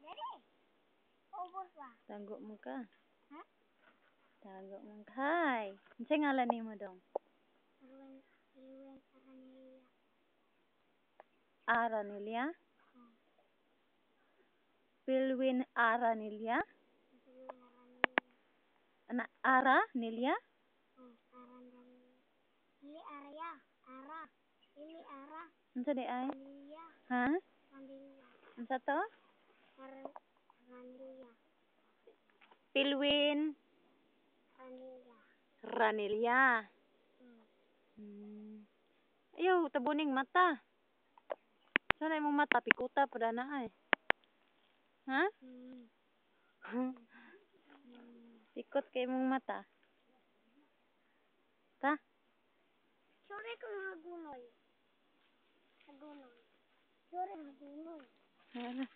Dali. Ubos ba? Tago mo ka. Ha? Tago mo ka. Hi. Ano ngalan ni mo dong? Ruwen Aranilla. Aranilya? Pilwin Aranilya? Ruwen Aranilla. Ana Aranilya? Aranilla. Ili Arya. Ara. Ili Ara. Unsa di ay? Aranilla. Ha? Aranilla. Unsa to? Aranilla. Pilwin Aranilla. Ranilya. Ayaw, tabuning mata. Sana imong mata pikuta pada na ay. Ha? Pikot kay imong mata. Ta? Sore kung hagunoy. Hagunoy. Sore hagunoy. Hala.